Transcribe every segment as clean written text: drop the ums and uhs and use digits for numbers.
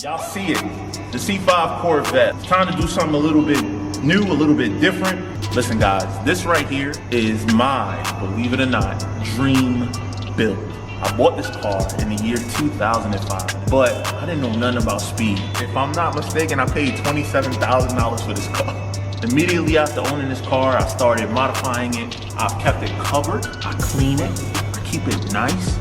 Y'all see it, the C5 Corvette. It's time to do something a little bit new, a little bit different. Listen guys, this right here is my, believe it or not, dream build. I bought this car in the year 2005, but I didn't know nothing about speed. If I'm not mistaken, I paid $27,000 for this car. Immediately after owning this car, I started modifying it. I've kept it covered, I clean it, I keep it nice.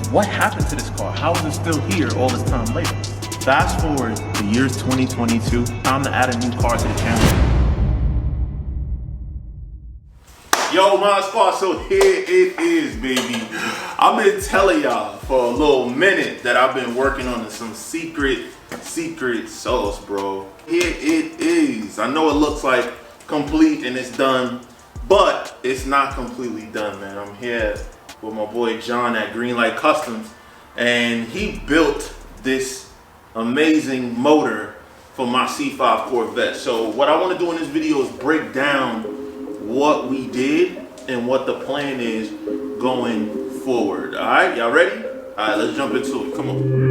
What happened to this car? How is it still here all this time later? Fast forward to years 2022, time to add a new car to the channel. Yo, Mod Squad, so here it is, baby. I've been telling y'all for a little minute that I've been working on some secret sauce, bro. Here it is. I know it looks like complete and it's done, but it's not completely done, man. I'm here with my boy John at Greenlight Customs, and he built this amazing motor for my C5 Corvette. So what I want to do in this video is break down what we did and what the plan is going forward. All right, y'all ready? All right, let's jump into it. Come on.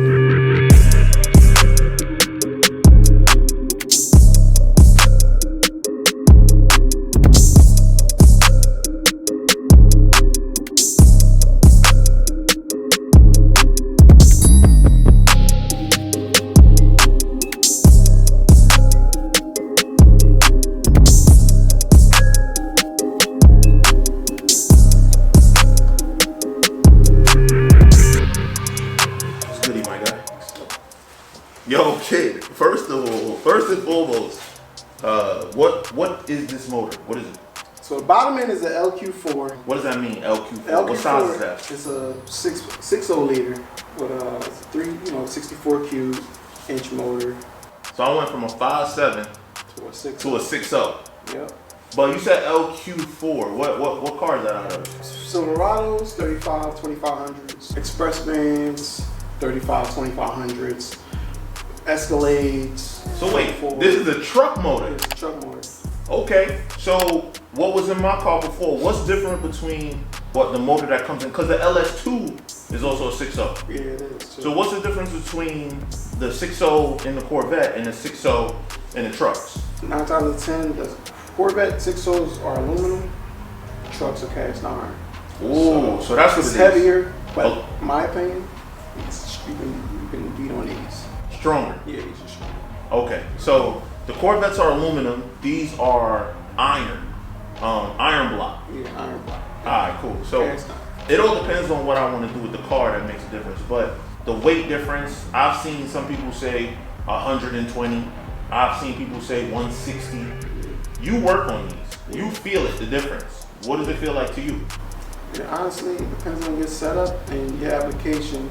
Yo, kid, first and foremost, what is this motor? What is it? So the bottom end is an LQ4. What does that mean, LQ4? LQ4, what size is that? It's a 6.0 liter with a 64 cube inch motor. So I went from a 5.7 to a 6.0. to a 6.0. Yep. But you said LQ4. What car is that out of? Silverados, 35, 2500s. Express Vans, 35, 2500s. Escalades. So wait, this is a truck motor? It's a truck motor. Okay, so what was in my car before? What's different between the motor that comes in? Because the LS2 is also a 6.0. Yeah, it is too. So what's the difference between the 6.0 in the Corvette and the 6.0 in the trucks? 9 out of 10, the Corvette 6.0s are aluminum, trucks are cast iron. Ooh, so that's what it is. It's heavier, but in my opinion, you can beat on these. Stronger? Yeah, these are stronger. Okay, so the Corvettes are aluminum. These are iron, iron block. Yeah, iron block. All right, cool. So it all depends on what I want to do with the car that makes a difference. But the weight difference, I've seen some people say 120. I've seen people say 160. You work on these. You feel it, the difference. What does it feel like to you? Yeah, honestly, it depends on your setup and your application.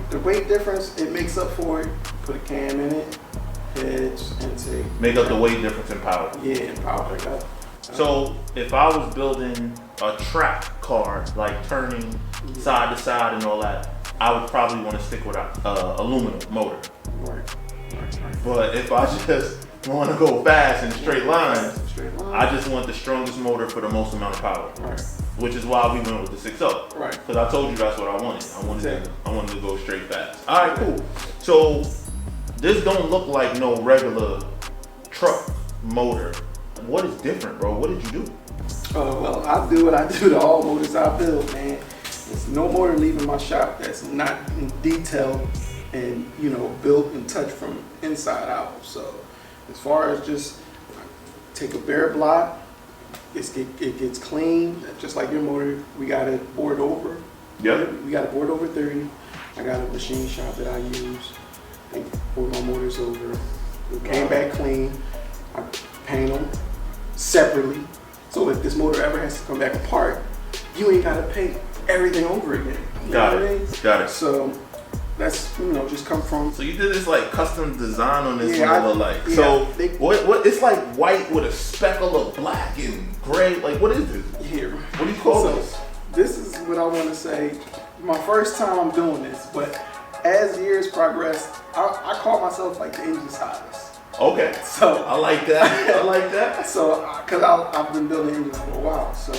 The weight difference, it makes up for it. Put a cam in it, edge, intake. Make up the weight difference in power. Yeah, in power pickup. So if I was building a track car, like turning side to side and all that, I would probably want to stick with a aluminum motor. Right. But if I just want to go fast in straight lines, I just want the strongest motor for the most amount of power. Right. Which is why we went with the 6.0. Right. Because I told you that's what I wanted. I wanted to go straight fast. All right, cool. So this don't look like no regular truck motor. What is different, bro? What did you do? Well, I do what I do to all motors I build, man. There's no motor leaving my shop that's not in detail and built and touched from inside out. So as far as just take a bare block, it gets clean, just like your motor. We got it bored over. Yep. We got it bored over 30. I got a machine shop that I use. They board my motors over. It came back clean. I paint them separately. So if this motor ever has to come back apart, you ain't gotta paint everything over again. Got it. So that's just come from. So you did this like custom design on this Yeah, so what? It's like white with a speckle of black and gray. Like what is this? Here. What do you call this? This is what I want to say. My first time doing this, but as years progressed, I call myself like the engine stylist. Okay. So I like that. I like that. So because I've been building engines for a while, so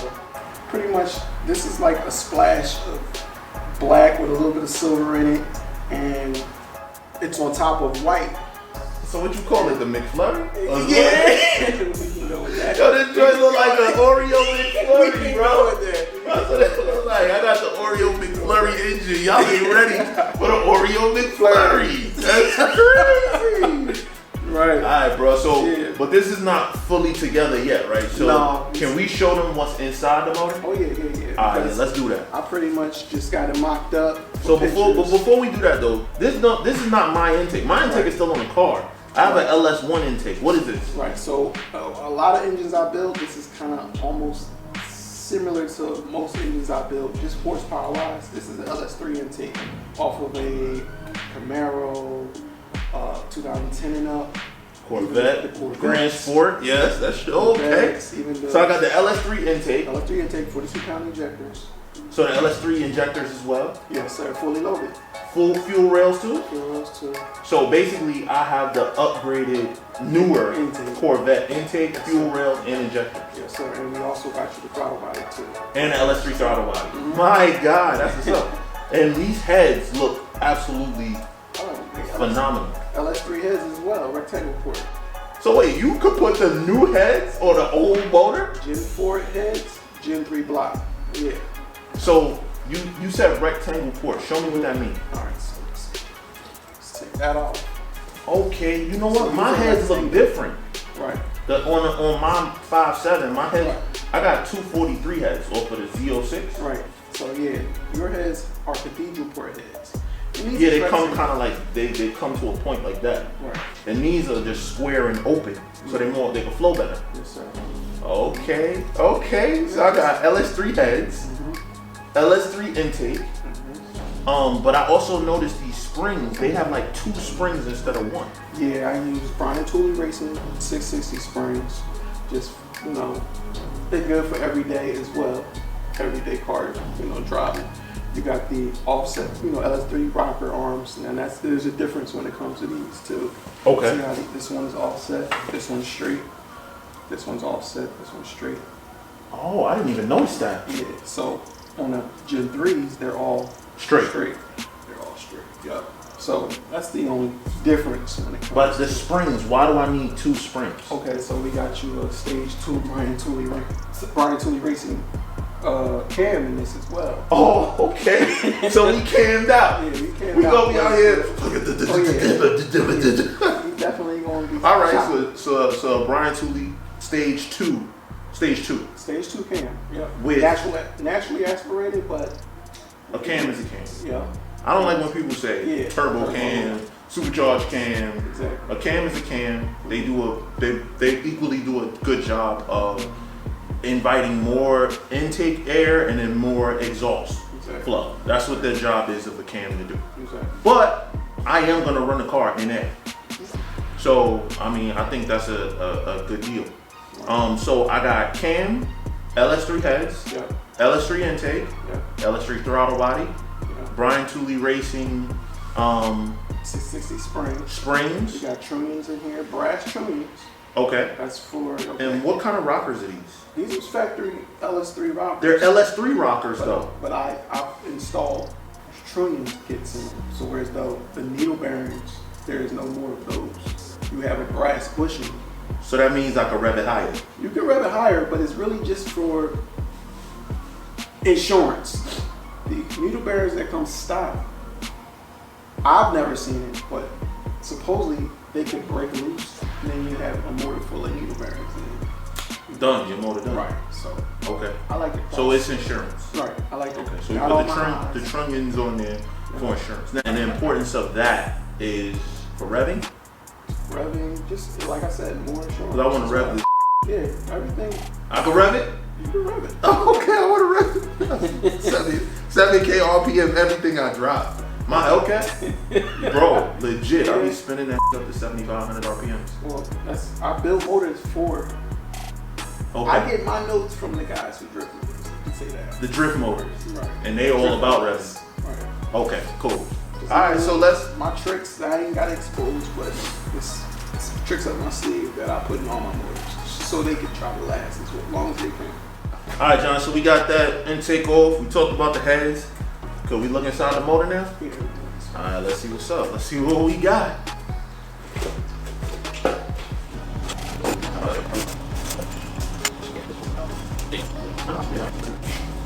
pretty much this is like a splash of black with a little bit of silver in it, and it's on top of white. So what you call it, the McFlurry? Yeah. We can go with that. Yo, this joint look like an Oreo McFlurry, bro. That's what it look like. I got the Oreo McFlurry engine. Y'all ain't ready for the Oreo McFlurry. That's crazy. Right. All right, bro. So, Yeah. but this is not fully together yet, right? So, No. can we show them what's inside the motor? Oh yeah. All right, let's do that. I pretty much just got it mocked up. So before we do that though, this is not my intake. My intake is still on the car. I have an LS1 intake. What is this? Right. So a lot of engines I build, this is kind of almost similar to most engines I build, just horsepower wise. This is an LS3 intake off of a Panamera 2010 and up. Corvette, Grand Sport, yes, that's okay. So I got the LS3 intake. LS3 intake, 42-pound injectors. So the LS3 injectors as well? Yes, sir, fully loaded. Full fuel rails too? Fuel rails too. So basically I have the upgraded, newer Corvette intake, fuel rails, and injectors. Yes, sir, and we also got you the throttle body too. And the LS3 throttle body. My God, that's what's up. And these heads look absolutely phenomenal. LS3 heads as well, rectangle port. So wait, you could put the new heads or the old motor? Gen 4 heads, Gen 3 block. Yeah. So you said rectangle port. Show me what that means. Alright, so let's take that off. Okay, you know what? My heads look different. Right. On my 5.7, my head, I got 243 heads off of the Z06. Right. So yeah, your heads are cathedral port heads. Yeah, they come kind of like they come to a point like that. Right. And these are just square and open, so they can flow better. Yes, sir. Okay. So I got LS3 heads, LS3 intake. But I also noticed these springs. They have like 2 springs instead of 1. Yeah, I use Brian Tooley Racing 660 springs. Just they're good for every day as well. Everyday car, driving. You got the offset, LS3 rocker arms, and there's a difference when it comes to these too. Okay. See how this one is offset, this one's straight, this one's offset, this one's straight. Oh, I didn't even notice that. Yeah. So on the Gen 3s, they're all Straight. They're all straight. Yep. So that's the only difference when it comes. But the springs, why do I need 2 springs? Okay, so we got you a stage 2 Brian Tooley Racing cam in this as well. Oh, okay. So we cammed out. Yeah, we cammed we out. gonna be out here. We definitely gonna be. All right, so Brian Tooley stage 2 cam. Yeah. With naturally aspirated, but a cam is a cam. Yeah. I don't like when people say turbo cam, supercharged cam. Exactly. A cam is a cam. They equally do a good job of inviting more intake air and then more exhaust flow. That's what the job is of a cam to do. Exactly. But I am gonna run the car in air. So I think that's a good deal. So I got cam, LS3 heads, LS3 intake, LS3 throttle body, Brian Tooley Racing 660 springs. You got trunnions in here, brass trunnions. Okay. That's for. And what kind of rockers are these? These are factory LS3 rockers. They're LS3 rockers though. But I installed trunnion kits in them. So whereas the needle bearings, there is no more of those. You have a brass bushing. So that means I can rev it higher. You can rev it higher, but it's really just for insurance. The needle bearings that come stock, I've never seen it, but supposedly they could break loose, and then you have a motor full of needle bearings in it. Done, your motor done. Right. So okay. I like it. So it's insurance. Right. I like it. Okay. So you put the trunnions on there for insurance. And the importance of that is for revving. Revving, just like I said, more insurance. Because I want to rev this. Yeah, everything. I can rev it? You can rev it. Oh, okay, I want to rev it. 7K RPM, everything I drop. My Hellcat? Bro, legit, I be spinning that up to 7,500 RPMs. Well, I build motors for. Okay. I get my notes from the guys who drift motors. You can say that. The drift motors. Right. And they all about revving. Right. Okay, cool. Alright, so let's. My tricks that I ain't got exposed, but it's tricks up my sleeve that I put in all my motors so they can try to last as long as they can. Alright, John, so we got that intake off. We talked about the heads. Could we look inside the motor now? Yeah. All right, let's see what's up. Let's see what we got.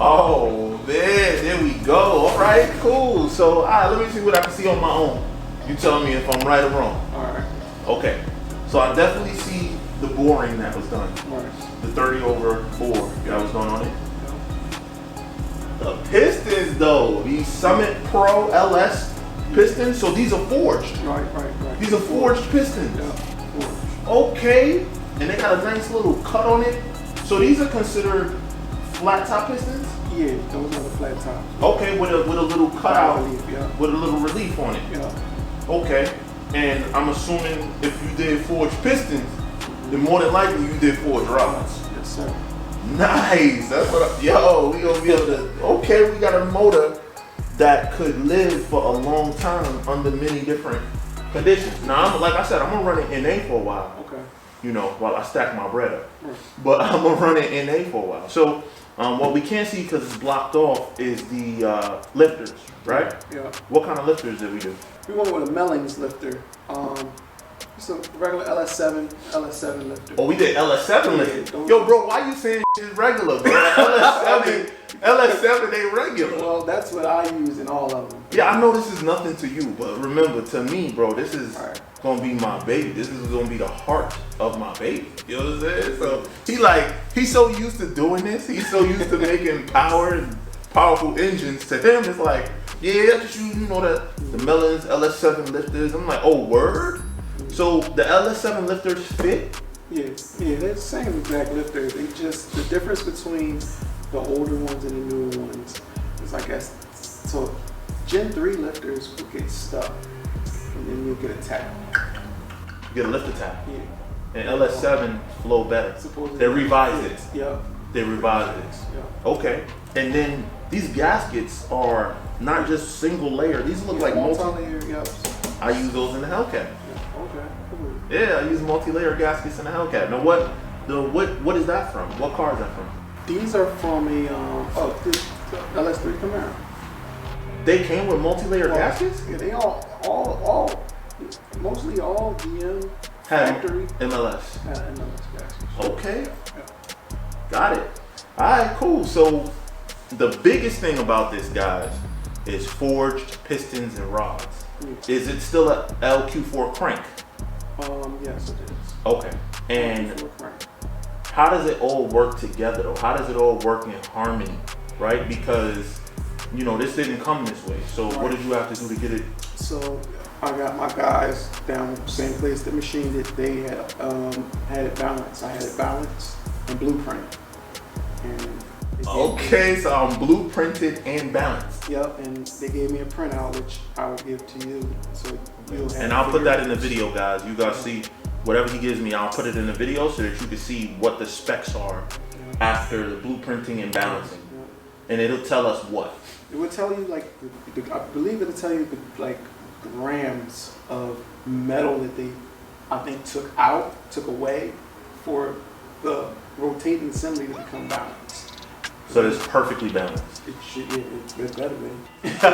Oh man, there we go. All right, cool. So, all right, let me see what I can see on my own. You tell me if I'm right or wrong. All right. Okay. So I definitely see the boring that was done. Right. The 30/4 that was done on it. The pistons though, these Summit Pro LS pistons. So these are forged. Right. These are forged pistons. Yeah. Forged. Okay. And they got a nice little cut on it. So these are considered flat top pistons? Yeah, those are the flat tops. Okay, with a little cutout, Relief, yeah. with a little relief on it. Yeah. Okay. And I'm assuming if you did forged pistons, then more than likely you did forged rods. Yes, sir. Nice. That's what yo, we gonna be able to, okay, we got a motor that could live for a long time under many different conditions. Now, like I said, I'm gonna run it NA for a while. Okay. You know, while I stack my bread up. Right. But I'm gonna run it NA for a while. So what we can't see because it's blocked off is the lifters, right? Yeah. What kind of lifters did we do? We went with a Mellings lifter. It's a regular LS7 lifter. Oh, we did LS7 Yeah, lifters. those- Yo, bro, why you saying is regular, bro? LS7 ain't regular. Well, that's what I use in all of them. Yeah, I know this is nothing to you, but remember, to me, bro, this is Right. gonna be my baby. This is gonna be the heart of my baby. You know what I'm saying? So he's so used to doing this. He's so used to making powerful engines. To him, it's like, yeah, just you know the Mellons LS7 lifters. I'm like, oh, word. So the LS7 lifters fit. Yeah, they're the same exact lifter. They just, the difference between the older ones and the newer ones is, I guess, so Gen 3 lifters will get stuck and then you'll get a tap. You get a lifter tap. Yeah. And LS7 flow better. Supposedly. They revised it. Yeah. They revised it. Yeah. Okay. And then these gaskets are not just single layer. These look like multi-layer, yeah. I use those in the Hellcat. Yeah. Okay, cool. Yeah, I use multi-layer gaskets in the Hellcat. Now what is that from? What car is that from? These are from a the LS3 Panamera. They came with multi-layer gaskets? Yeah, they mostly all DM Had factory MLS. had MLS gaskets. Okay. Yeah. Got it. Alright, cool. So the biggest thing about this, guys, is forged pistons and rods. Is it still a LQ4 crank? Yes, it is. Okay. And how does it all work together though? How does it all work in harmony, right? Because, you know, this didn't come this way. So what did you have to do to get it? So I got my guys down the same place that machined it. They had it balanced. I had it balanced and blueprint. And Okay, so I'm blueprinted and balanced. Yep, and they gave me a printout which I will give to you. So you'll have. And I'll put that in the video, guys. You guys see whatever he gives me, I'll put it in the video so that you can see what the specs are after the blueprinting and balancing. And it'll tell us what. It will tell you like, I believe it'll tell you like grams of metal that they, I think, took away for the rotating assembly to become balanced. So it's perfectly balanced. It should, it better be. Hell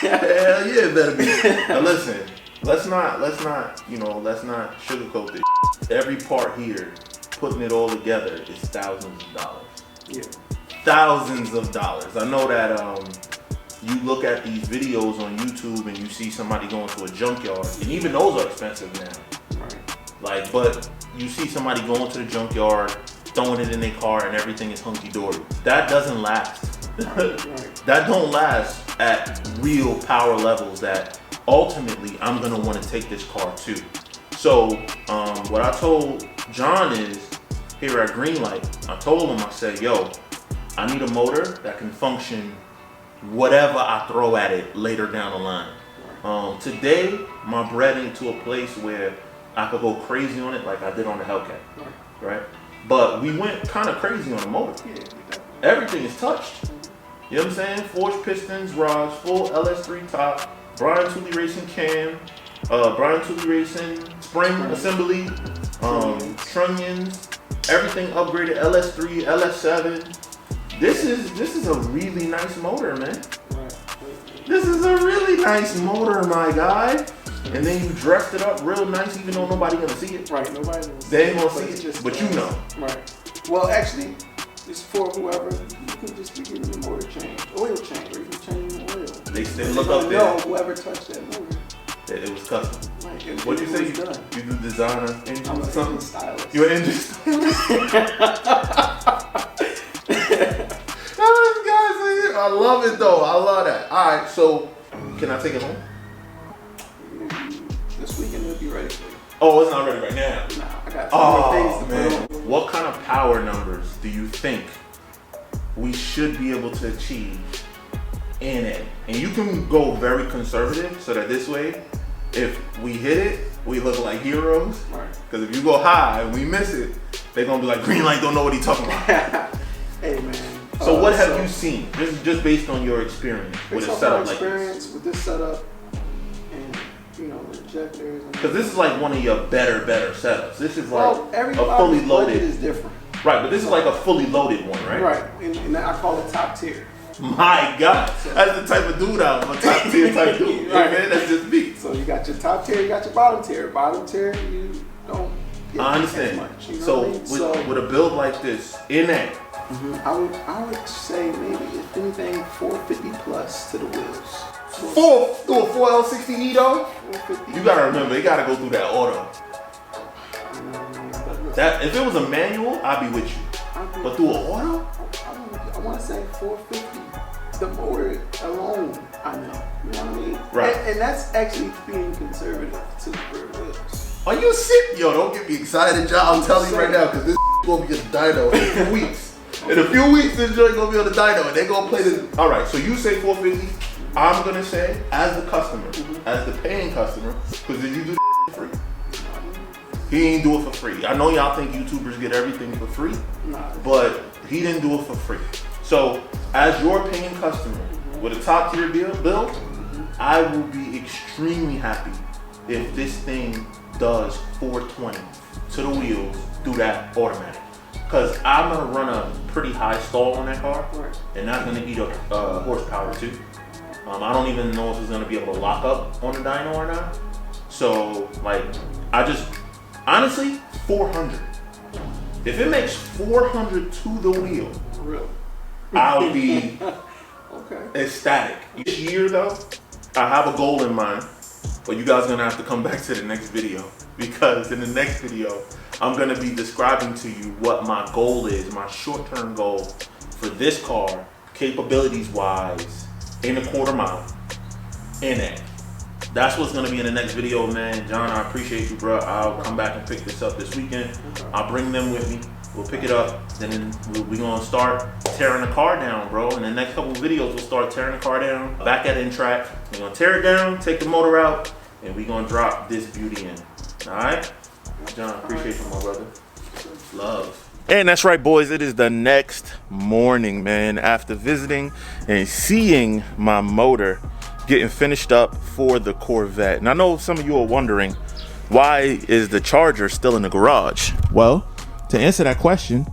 yeah, it better be. Now listen, let's not sugarcoat this. Every part here, putting it all together, is thousands of dollars. Yeah. Thousands of dollars. I know that you look at these videos on YouTube and you see somebody going to a junkyard, and even those are expensive now. Right. Like, but you see somebody going to the junkyard, throwing it in their car, and everything is hunky-dory. That doesn't last. Right. That don't last at real power levels that ultimately I'm gonna want to take this car to. So what I told John is, here at Greenlight, I told him, I said, yo, I need a motor that can function whatever I throw at it later down the line. Today, my bread ain't to a place where I could go crazy on it like I did on the Hellcat, right? But we went kind of crazy on the motor. Yeah, Everything is touched. You know what I'm saying? Forged pistons, rods, full LS3 top, Brian Tooley Racing cam, Brian Tooley Racing spring assembly, trunnions, everything upgraded, LS3, LS7. This is a really nice motor, man. Right. This is a really nice motor, my guy. And then you dressed it up real nice, even though nobody gonna see it. Right, nobody knows. They ain't gonna see it, but you know. Right. Well, actually, it's for whoever. You can just be getting the motor change, oil change, or you can change the oil. They look up there. No, whoever touched that motor. It was custom. Right. What you say? You do designer engine I'm or an something? engine stylist. You're an engine stylist? I love it though. I love that. All right, so can I take it home? This weekend it'll be ready for you. Oh, it's not ready right now. Nah, I got some more things to put on. What kind of power numbers do you think we should be able to achieve in it? And you can go very conservative so that this way, if we hit it, we look like heroes. Right. Because if you go high and we miss it, they're gonna be like, green light, don't know what he's talking about. Hey man. So what have you seen? This is just based on your experience with a setup like this. With this setup, and you know, the injectors. Because this is like one of your better setups. This is like a fully everybody's loaded. budget is different. Right, but this is like a fully loaded one, right? Right, and I call it top tier. My God, that's the type of dude I'm a top tier type dude. Right, man, that's just me. So you got your top tier, you got your bottom tier. Bottom tier, you don't get I understand. as much. You know So, what I mean? with a build like this, in that, I would say maybe if anything 450 plus to the wheels. through a 4L60E though. 450. You gotta remember, it gotta go through that auto. That if it was a manual, I'd be with you. But through an auto, I want to say 450. The motor alone, I know. You know what I mean? Right. And that's actually being conservative to the rear wheels. are you sick? Yo, don't get me excited, John. I'm telling you right now, because this gonna be a dyno in a few weeks. In a few weeks, this joint gonna be on the dyno, and they gonna play this. All right, so you say 450. I'm gonna say, as the customer, as the paying customer, because did you do for free? He ain't do it for free. I know y'all think YouTubers get everything for free, but he didn't do it for free. So, as your paying customer with a top tier build, I will be extremely happy if this thing does 420 to the wheels through that automatic. Because I'm gonna run a pretty high stall on that car, and that's gonna eat up horsepower too. I don't even know if it's gonna be able to lock up on the dyno or not. So, like, honestly, 400. If it makes 400 to the wheel, I'll be ecstatic. This year though, I have a goal in mind, but you guys are gonna have to come back to the next video, because in the next video, I'm gonna be describing to you what my goal is, my short-term goal for this car, capabilities wise, in a quarter mile, in it. That's what's gonna be in the next video, man. John, I appreciate you, bro. I'll come back and pick this up this weekend. I'll bring them with me. We'll pick it up, then we're gonna start tearing the car down, bro. In the next couple of videos, we'll start tearing the car down, back at in-track. We're gonna tear it down, take the motor out, and we're gonna drop this beauty in. All right? John, appreciate you, my brother. Love. And that's right, boys. It is the next morning, man, after visiting and seeing my motor getting finished up for the Corvette. And I know some of you are wondering, why is the Charger still in the garage? Well, to answer that question,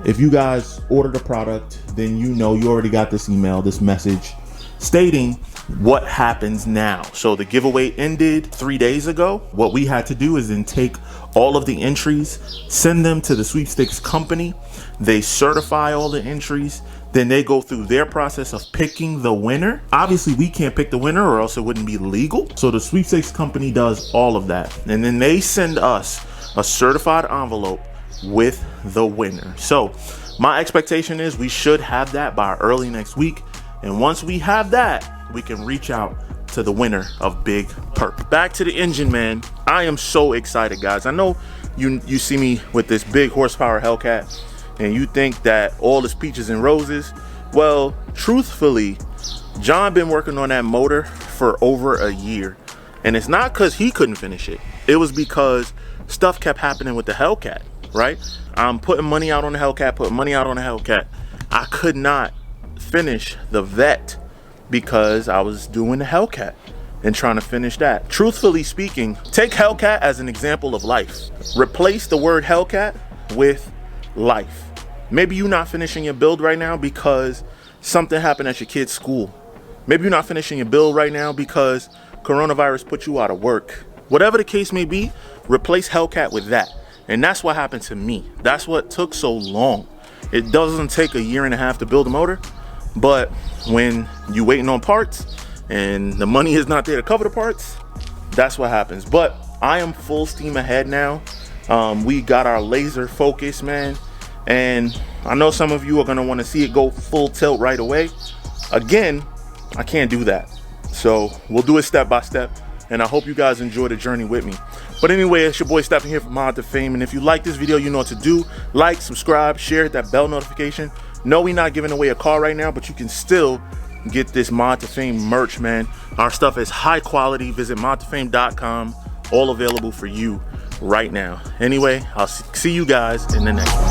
if you guys ordered a product, then you know you already got this email, this message stating what happens now. So the giveaway ended 3 days ago. What we had to do is then take all of the entries, send them to the sweepstakes company. They certify all the entries. Then they go through their process of picking the winner. Obviously, we can't pick the winner or else it wouldn't be legal. So the sweepstakes company does all of that. And then they send us a certified envelope with the winner. So my expectation is we should have that by early next week. And once we have that, we can reach out to the winner of Big Purp. Back to the engine, man. I am so excited, guys. I know you see me with this big horsepower Hellcat, and you think that all is peaches and roses. Well, truthfully, John been working on that motor for over a year. And it's not because he couldn't finish it. It was because stuff kept happening with the Hellcat, right? I'm putting money out on the Hellcat, I could not finish the Vet because I was doing the Hellcat and trying to finish that. Truthfully speaking, take Hellcat as an example of life. Replace the word Hellcat with life. Maybe you're not finishing your build right now because something happened at your kid's school. Maybe you're not finishing your build right now because coronavirus put you out of work. Whatever the case may be, replace Hellcat with that. And that's what happened to me. That's what took so long. It doesn't take a year and a half to build a motor, but when you're waiting on parts and the money is not there to cover the parts, that's what happens. But I am full steam ahead now. We got our laser focus, man. And I know some of you are gonna wanna see it go full tilt right away. Again, I can't do that. So we'll do it step by step. And I hope you guys enjoy the journey with me. But anyway, it's your boy Stepping here from Mod to Fame. And if you like this video, you know what to do. Like, subscribe, share, hit that bell notification. No, we're not giving away a car right now, but you can still get this Mod to Fame merch, man. Our stuff is high quality. Visit modtofame.com. All available for you right now. Anyway, I'll see you guys in the next one.